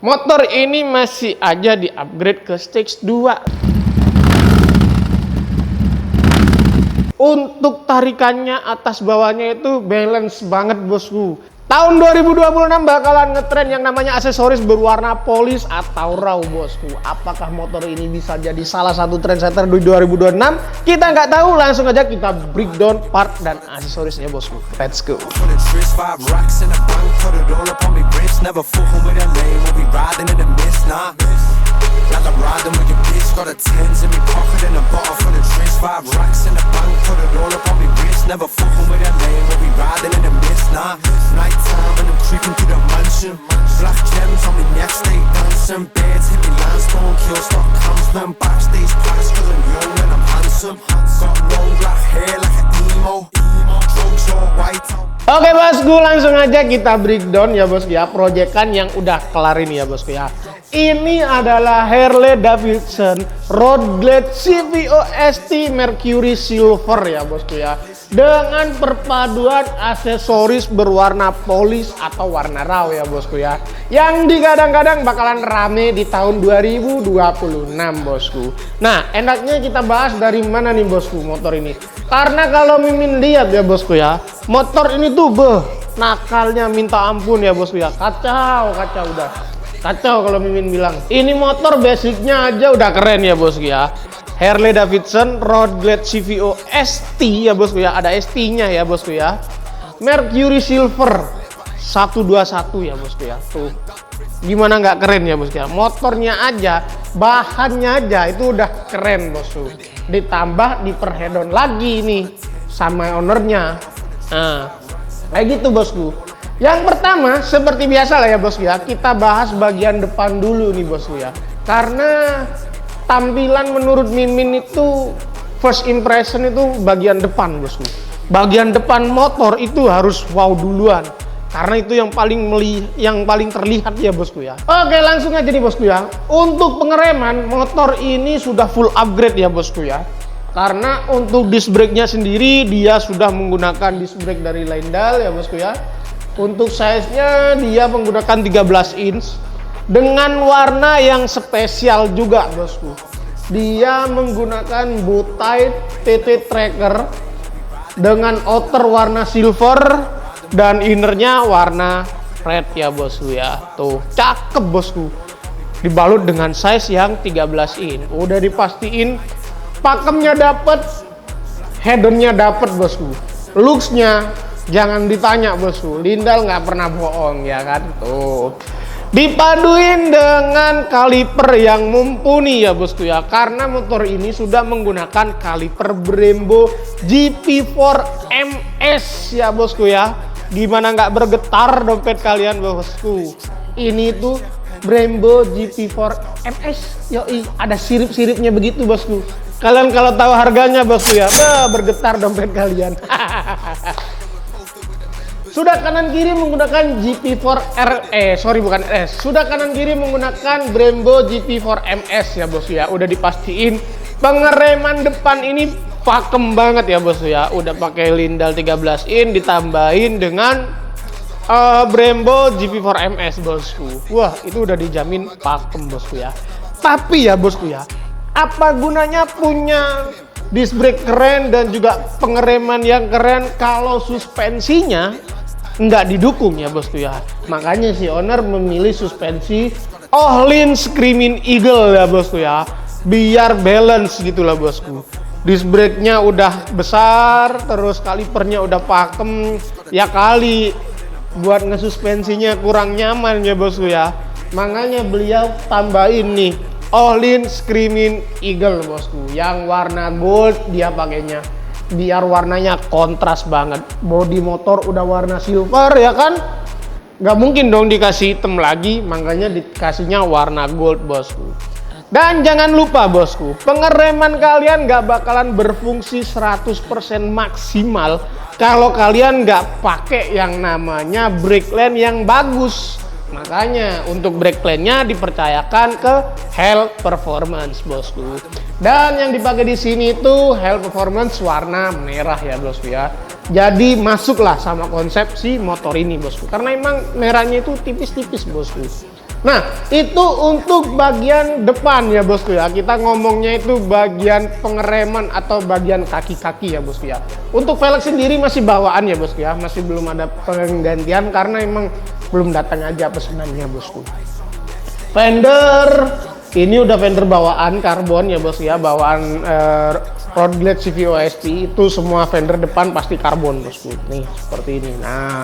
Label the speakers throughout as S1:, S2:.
S1: Motor ini masih aja di-upgrade ke stage 2. Untuk tarikannya atas bawahnya itu balance banget bosku. Tahun 2026 bakalan ngetren yang namanya aksesoris berwarna polis atau raw bosku. Apakah motor ini bisa jadi salah satu trendsetter di 2026? Kita nggak tahu, langsung aja kita breakdown part dan aksesorisnya bosku. Let's go.
S2: Nighttime and I'm creeping through the mansion. Black gems on my neck, stay dancing. Beds hit me, limestone, kill stock comes. Then backstage pass, cause I'm young and I'm handsome. Got long black hair like an emo. Drugs all white out.
S1: Oke bosku, langsung aja kita breakdown ya bosku ya, proyekan yang udah kelar ini ya bosku ya. Ini adalah Harley Davidson Road Glide CVO ST Mercury Silver ya bosku ya, dengan perpaduan aksesoris berwarna polis atau warna raw ya bosku ya, yang digadang-gadang bakalan rame di tahun 2026 bosku. Nah, enaknya kita bahas dari mana nih bosku motor ini, karena kalau Mimin lihat ya bosku ya, motor ini tuh nakalnya minta ampun ya bosku ya, kacau udah kacau. Kalau Mimin bilang ini motor basicnya aja udah keren ya bosku ya. Harley Davidson Road Glide CVO ST ya bosku ya, ada ST-nya ya bosku ya. Mercury Silver 121 ya bosku ya. Tuh, gimana nggak keren ya bosku ya? Motornya aja, bahannya aja itu udah keren bosku. Ditambah di perhedon lagi nih sama ownernya. Nah, kayak gitu bosku. Yang pertama, seperti biasa lah ya bosku ya, kita bahas bagian depan dulu nih bosku ya. Karena tampilan menurut Mimin itu first impression itu bagian depan bosku. Bagian depan motor itu harus wow duluan, karena itu yang paling terlihat ya bosku ya. Oke, langsung aja nih bosku ya. Untuk pengereman motor ini sudah full upgrade ya bosku ya. Karena untuk disc brake-nya sendiri dia sudah menggunakan disc brake dari Lyndall ya bosku ya. Untuk size-nya dia menggunakan 13 inch dengan warna yang spesial juga bosku. Dia menggunakan bowtie TT tracker dengan outer warna silver dan innernya warna red ya bosku ya. Tuh, cakep bosku. Dibalut dengan size yang 13 inch. Udah dipastiin pakemnya dapet, head-onnya dapet bosku. Looks-nya jangan ditanya bosku, Lyndall nggak pernah bohong ya kan. Tuh, dipaduin dengan kaliper yang mumpuni ya bosku ya, karena motor ini sudah menggunakan kaliper Brembo GP4 MS ya bosku ya. Gimana nggak bergetar dompet kalian bosku? Ini tuh Brembo GP4 MS, yoi, ada sirip-siripnya begitu bosku. Kalian kalau tahu harganya bosku ya, bergetar dompet kalian. Sudah kanan kiri menggunakan bukan RS. Sudah kanan kiri menggunakan Brembo GP4 MS ya bosku ya. Udah dipastiin pengereman depan ini pakem banget ya bosku ya. Udah pakai Lyndall 13 in ditambahin dengan Brembo GP4 MS bosku. Wah, itu udah dijamin pakem bosku ya. Tapi ya bosku ya, apa gunanya punya disc brake keren dan juga pengereman yang keren kalau suspensinya nggak didukung ya bosku ya. Makanya si owner memilih suspensi Ohlin Screaming Eagle ya bosku ya, biar balance gitulah bosku. Disc brake-nya udah besar, terus kalipernya udah pakem, ya kali buat ngesuspensinya kurang nyaman ya bosku ya. Makanya beliau tambahin nih Ohlin Screaming Eagle bosku, yang warna gold dia pakainya, biar warnanya kontras banget. Bodi motor udah warna silver ya kan, nggak mungkin dong dikasih hitam lagi, makanya dikasihnya warna gold bosku. Dan jangan lupa bosku, pengereman kalian nggak bakalan berfungsi 100% maksimal kalau kalian nggak pakai yang namanya brake line yang bagus. Makanya untuk brake line-nya dipercayakan ke Hell Performance bosku. Dan yang dipakai di sini itu Hell Performance warna merah ya bosku ya. Jadi masuklah sama konsep si motor ini bosku. Karena emang merahnya itu tipis-tipis bosku. Nah, itu untuk bagian depan ya bosku ya. Kita ngomongnya itu bagian pengereman atau bagian kaki-kaki ya bosku ya. Untuk velg sendiri masih bawaan ya bosku ya. Masih belum ada penggantian karena emang belum datang aja pesanannya bosku. Fender, ini udah fender bawaan karbon ya bosku ya. Bawaan Road Glide CVO ST itu semua fender depan pasti karbon bosku. Nih, seperti ini. Nah,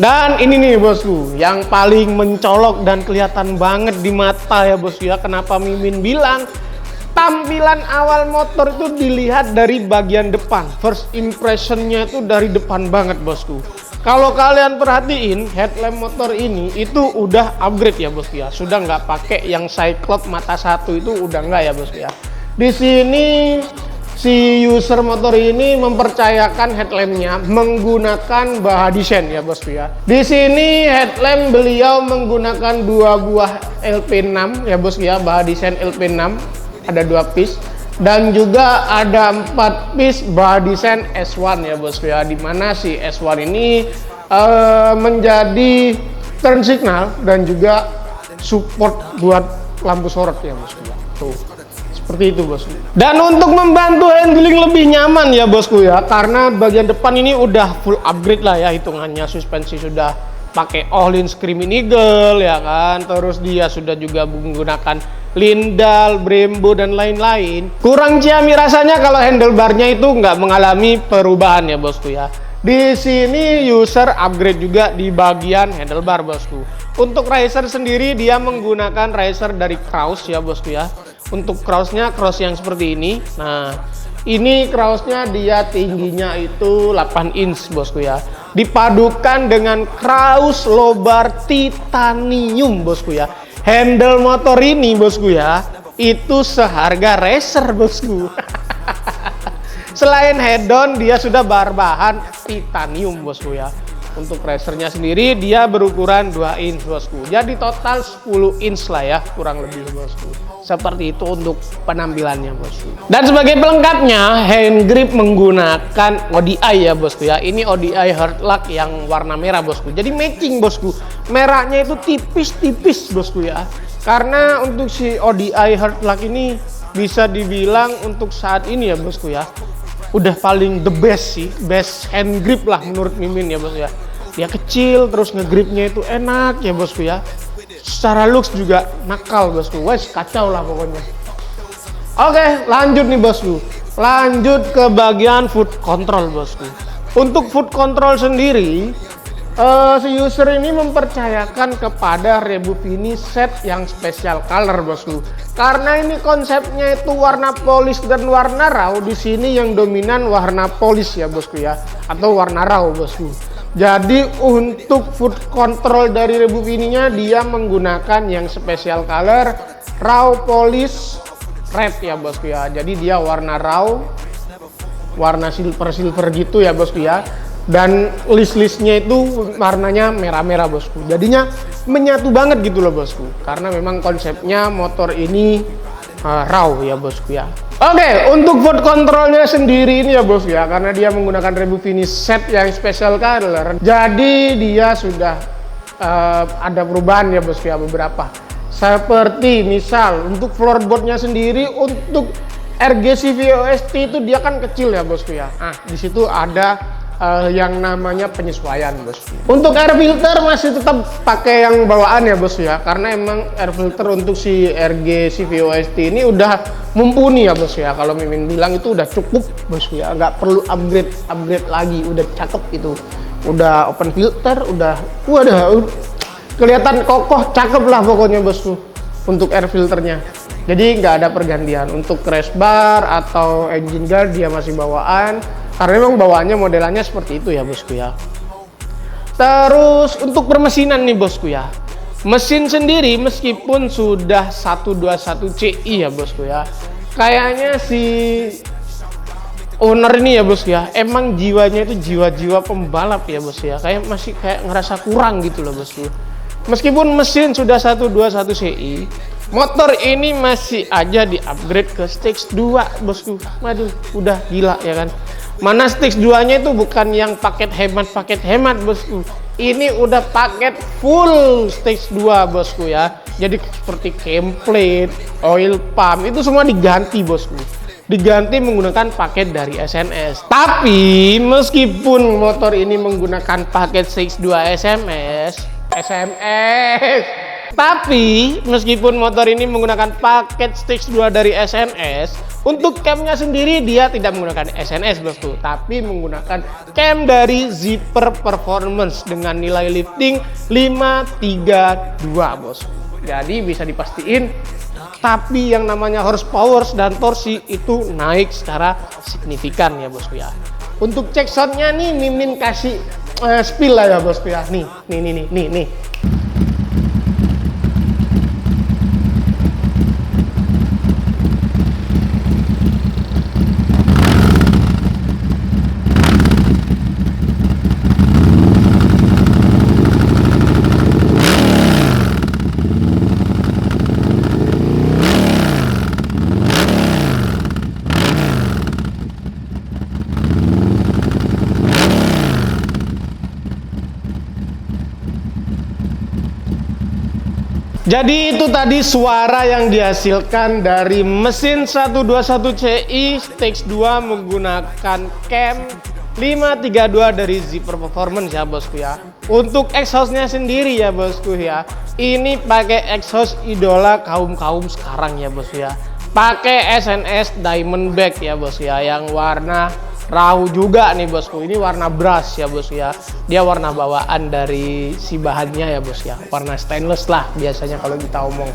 S1: dan ini nih bosku, yang paling mencolok dan kelihatan banget di mata ya bosku ya. Kenapa Mimin bilang tampilan awal motor itu dilihat dari bagian depan. First impressionnya itu dari depan banget bosku. Kalau kalian perhatiin headlamp motor ini itu udah upgrade ya bosku ya. Sudah nggak pakai yang Cyclops mata satu itu, udah nggak ya bosku ya. Di sini si user motor ini mempercayakan headlampnya menggunakan baha desain ya bosku ya. Di sini headlamp beliau menggunakan 2 buah LP6 ya bosku ya, baha desain LP6, ada 2 piece dan juga ada 4 piece baha desain S1 ya bosku ya. Dimana si S1 ini menjadi turn signal dan juga support buat lampu sorot ya bosku ya. Tuh. Seperti itu bosku. Dan untuk membantu handling lebih nyaman ya bosku ya, karena bagian depan ini udah full upgrade lah ya hitungannya. Suspensi sudah pakai all-in Screaming Eagle ya kan, terus dia sudah juga menggunakan lindal, Brembo dan lain-lain. Kurang ciami rasanya kalau handlebarnya itu nggak mengalami perubahan ya bosku ya. Di sini user upgrade juga di bagian handlebar bosku. Untuk riser sendiri dia menggunakan riser dari Kraus ya bosku ya. Untuk crossnya cross yang seperti ini. Nah, ini crossnya dia tingginya itu 8 inch bosku ya. Dipadukan dengan Kraus low bar titanium bosku ya. Handle motor ini bosku ya, itu seharga racer bosku. Selain head-on dia sudah berbahan titanium bosku ya. Untuk racernya sendiri dia berukuran 2 inch bosku. Jadi total 10 inch lah ya kurang lebih bosku. Seperti itu untuk penampilannya bosku. Dan sebagai pelengkapnya hand grip menggunakan ODI ya bosku ya. Ini ODI hard lock yang warna merah bosku. Jadi matching bosku. Merahnya itu tipis-tipis bosku ya. Karena untuk si ODI hard lock ini bisa dibilang untuk saat ini ya bosku ya, udah paling the best sih, best hand grip lah menurut Mimin ya bosku ya. Dia kecil terus ngegripnya itu enak ya bosku ya. Secara looks juga nakal bosku, wes kacau lah pokoknya. Oke, lanjut nih bosku. Lanjut ke bagian foot control bosku. Untuk foot control sendiri, si user ini mempercayakan kepada Rebufini set yang special color bosku. Karena ini konsepnya itu warna polish dan warna raw. Di sini yang dominan warna polish ya bosku ya, atau warna raw bosku. Jadi untuk foot control dari Rebufininya dia menggunakan yang special color raw polish red ya bosku ya. Jadi dia warna raw, warna silver gitu ya bosku ya. Dan list-listnya itu warnanya merah-merah bosku. Jadinya menyatu banget gitu loh bosku. Karena memang konsepnya motor ini raw ya bosku ya. Oke, untuk foot controlnya sendiri ini ya bosku ya, karena dia menggunakan Rebufini set yang special color, jadi dia sudah ada perubahan ya bosku ya beberapa. Seperti misal untuk floorboardnya sendiri untuk RG CVO ST itu dia kan kecil ya bosku ya. Nah, di situ ada yang namanya penyesuaian bosku. Untuk air filter masih tetap pakai yang bawaan ya bosku ya, karena emang air filter untuk si RG CVO ST ini udah mumpuni ya bosku ya. Kalau Mimin bilang itu udah cukup bosku ya, nggak perlu upgrade lagi, udah cakep itu. Udah open filter, udah kelihatan kokoh, cakep lah pokoknya bosku untuk air filternya. Jadi nggak ada pergantian. Untuk crash bar atau engine guard dia masih bawaan. Karena memang bawaannya modelannya seperti itu ya bosku ya. Terus untuk permesinan nih bosku ya. Mesin sendiri meskipun sudah 121 CI ya bosku ya. Kayaknya si owner ini ya bosku ya, emang jiwanya itu jiwa-jiwa pembalap ya bosku ya. Kayak masih kayak ngerasa kurang gitu loh bosku. Meskipun mesin sudah 121 CI, motor ini masih aja di-upgrade ke stage 2 bosku. Waduh, udah gila ya kan. Mana stage 2-nya itu bukan yang paket hemat bosku. Ini udah paket full stage 2 bosku ya. Jadi seperti cam plate, oil pump itu semua diganti bosku. Diganti menggunakan paket dari SNS. Tapi meskipun motor ini menggunakan paket stage 2 tapi meskipun motor ini menggunakan paket stage 2 dari SNS, untuk camnya sendiri dia tidak menggunakan SNS bosku, tapi menggunakan cam dari Zipper Performance dengan nilai lifting 532 bosku. Jadi bisa dipastiin, tapi yang namanya horsepower dan torsi itu naik secara signifikan ya bosku ya. Untuk cek soundnya nih, Mimin kasih spill lah ya bosku ya. Nih. Jadi itu tadi suara yang dihasilkan dari mesin 121 Ci stage 2 menggunakan cam 532 dari Zipper Performance ya bosku ya. Untuk exhaustnya sendiri ya bosku ya, ini pakai exhaust idola kaum sekarang ya bosku ya. Pakai SNS Diamondback ya bosku ya, yang warna raw juga nih bosku. Ini warna brass ya bosku ya. Dia warna bawaan dari si bahannya ya bos ya. Warna stainless lah biasanya kalau kita omong.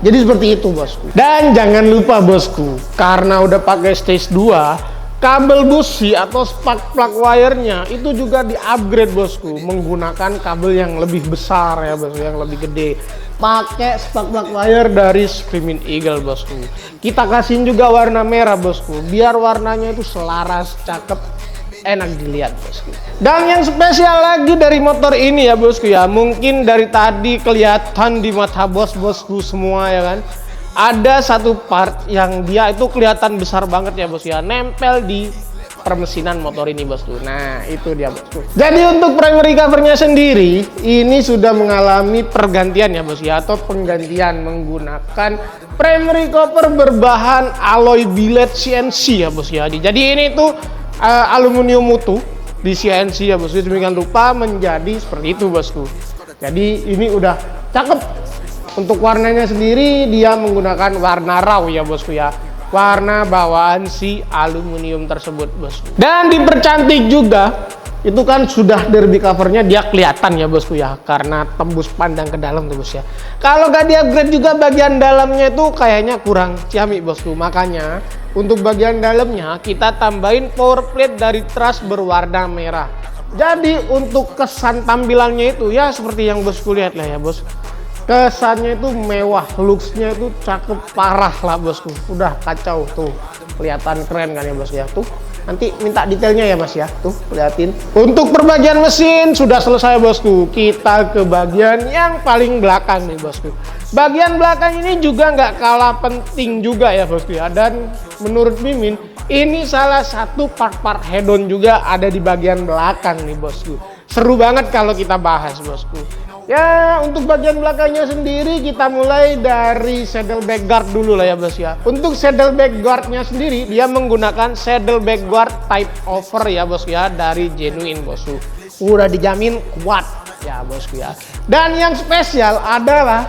S1: Jadi seperti itu bosku. Dan jangan lupa bosku, karena udah pakai stage 2, kabel busi atau spark plug wire-nya itu juga di-upgrade bosku, menggunakan kabel yang lebih besar ya bosku, yang lebih gede. Pakai spark plug wire dari Screaming Eagle bosku. Kita kasihin juga warna merah bosku, biar warnanya itu selaras, cakep, enak dilihat bosku. Dan yang spesial lagi dari motor ini ya bosku ya, mungkin dari tadi kelihatan di mata bosku semua ya kan, ada satu part yang dia itu kelihatan besar banget ya bosku ya, nempel di permesinan motor ini bosku. Nah itu dia bosku. Jadi untuk primary covernya sendiri ini sudah mengalami pergantian ya bosku ya, atau penggantian menggunakan primary cover berbahan alloy billet CNC ya bosku ya. Jadi ini tuh aluminium mutu di CNC ya bosku, demikian rupa menjadi seperti itu bosku. Jadi ini udah cakep. Untuk warnanya sendiri dia menggunakan warna raw ya bosku ya, warna bawaan si aluminium tersebut bosku. Dan dipercantik juga, itu kan sudah derby covernya dia kelihatan ya bosku ya, karena tembus pandang ke dalam tuh bos ya. Kalau gak di upgrade juga bagian dalamnya itu kayaknya kurang ciamik bosku, makanya untuk bagian dalamnya kita tambahin power plate dari truss berwarna merah. Jadi untuk kesan tampilannya itu ya seperti yang bosku lihat lah ya bos. Kesannya itu mewah, looksnya itu cakep parah lah bosku. Udah kacau tuh, kelihatan keren kan ya bos ya. Tuh nanti minta detailnya ya mas ya, tuh liatin. Untuk perbagian mesin sudah selesai bosku. Kita ke bagian yang paling belakang nih bosku. Bagian belakang ini juga nggak kalah penting juga ya bosku ya. Dan menurut Mimin ini salah satu part-part head-on juga ada di bagian belakang nih bosku. Seru banget kalau kita bahas bosku. Ya untuk bagian belakangnya sendiri kita mulai dari saddleback guard dulu lah ya bos ya. Untuk saddleback guardnya sendiri dia menggunakan saddleback guard type over ya bos ya, dari Genuine bosku. Udah dijamin kuat ya bosku ya. Dan yang spesial adalah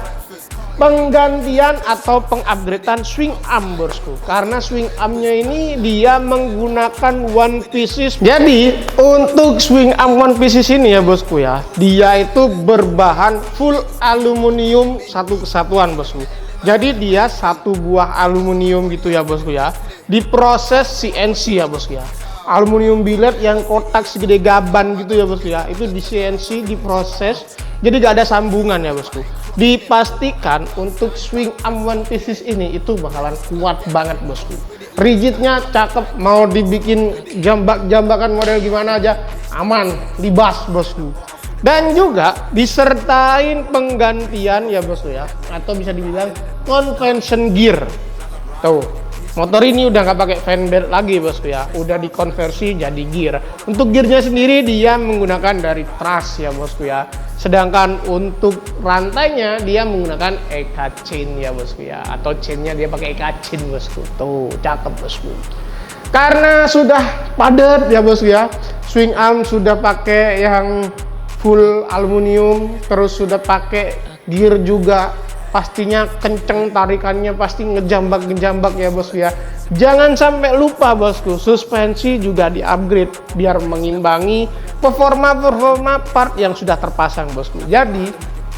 S1: penggantian atau pengupgradean swing arm bosku, karena swing armnya ini dia menggunakan one pieces. Jadi untuk swing arm one pieces ini ya bosku ya, dia itu berbahan full aluminium satu kesatuan bosku. Jadi dia satu buah aluminium gitu ya bosku ya, diproses CNC ya bosku ya. Aluminium billet yang kotak segede gaban gitu ya bosku ya, itu di CNC diproses, jadi gak ada sambungan ya bosku. Dipastikan untuk swing arm one pieces ini itu bakalan kuat banget bosku. Rigidnya cakep, mau dibikin jambak-jambakan model gimana aja aman, libas bosku. Dan juga disertain penggantian ya bosku ya, atau bisa dibilang convention gear. Tuh Motor ini udah nggak pakai fan belt lagi bosku ya, udah dikonversi jadi gear. Untuk gearnya sendiri dia menggunakan dari truss ya bosku ya. Sedangkan untuk rantainya dia menggunakan EKA chain ya bosku ya, atau chainnya dia pakai EKA chain bosku. Tuh cakep bosku. Karena sudah padat ya bosku ya, swing arm sudah pakai yang full aluminium, terus sudah pakai gear juga. Pastinya kenceng tarikannya, pasti ngejambak ya bosku ya. Jangan sampai lupa bosku, suspensi juga di upgrade biar mengimbangi performa part yang sudah terpasang bosku. Jadi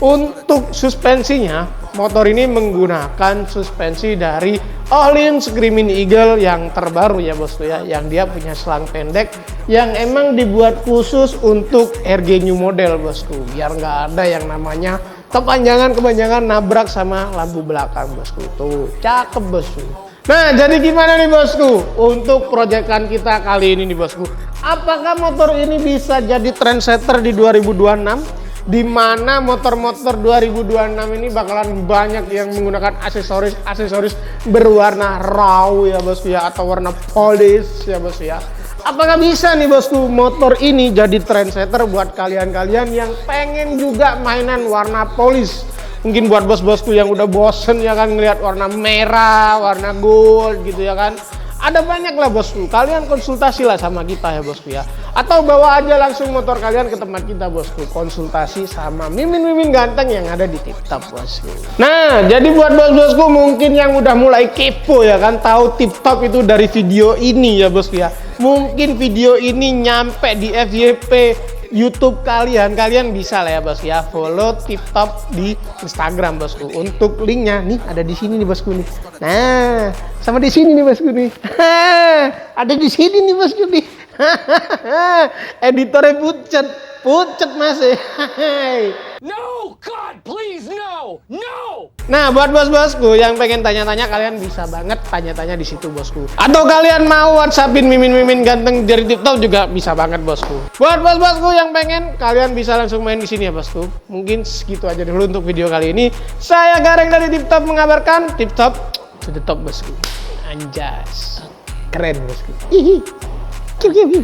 S1: untuk suspensinya motor ini menggunakan suspensi dari Öhlins Screaming Eagle yang terbaru ya bosku ya, yang dia punya selang pendek yang emang dibuat khusus untuk RG new model bosku, biar nggak ada yang namanya kepanjangan nabrak sama lampu belakang bosku. Tuh cakep bosku. Nah jadi gimana nih bosku untuk proyekan kita kali ini nih bosku, apakah motor ini bisa jadi trendsetter di 2026, di mana motor-motor 2026 ini bakalan banyak yang menggunakan aksesoris berwarna raw ya bosku ya, atau warna polish ya bosku ya. Apakah bisa nih bosku motor ini jadi trendsetter buat kalian-kalian yang pengen juga mainan warna polish? Mungkin buat bos-bosku yang udah bosen ya kan ngelihat warna merah, warna gold gitu ya kan. Ada banyak lah bosku, kalian konsultasi lah sama kita ya bosku ya. Atau bawa aja langsung motor kalian ke tempat kita bosku, konsultasi sama mimin-mimin ganteng yang ada di TipTop bosku. Nah jadi buat bos-bosku mungkin yang udah mulai kepo ya kan, tahu TipTop itu dari video ini ya bosku ya. Mungkin video ini nyampe di FYP YouTube kalian bisa lah ya bosku ya, follow TipTop di Instagram bosku. Untuk linknya nih ada di sini nih bosku nih. Nah, sama di sini nih bosku nih. Ada di sini nih bosku nih. Editornya pucet mas.
S3: No, God, please, no, no.
S1: Nah, buat bos-bosku yang pengen tanya-tanya, kalian bisa banget tanya-tanya di situ bosku. Atau kalian mau WhatsAppin mimin-mimin ganteng dari TipTop juga bisa banget bosku. Buat bos-bosku yang pengen, kalian bisa langsung main di sini ya bosku. Mungkin segitu aja dulu untuk video kali ini. Saya Gareng dari TipTop mengabarkan, TipTop to the top bosku. Anjas, keren bosku. Hihi, kiu.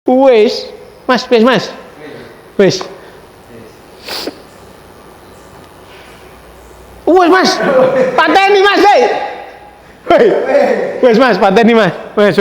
S1: Wes, mas. Wes, mas, pateni mas, wes mas, pateni mas, wes.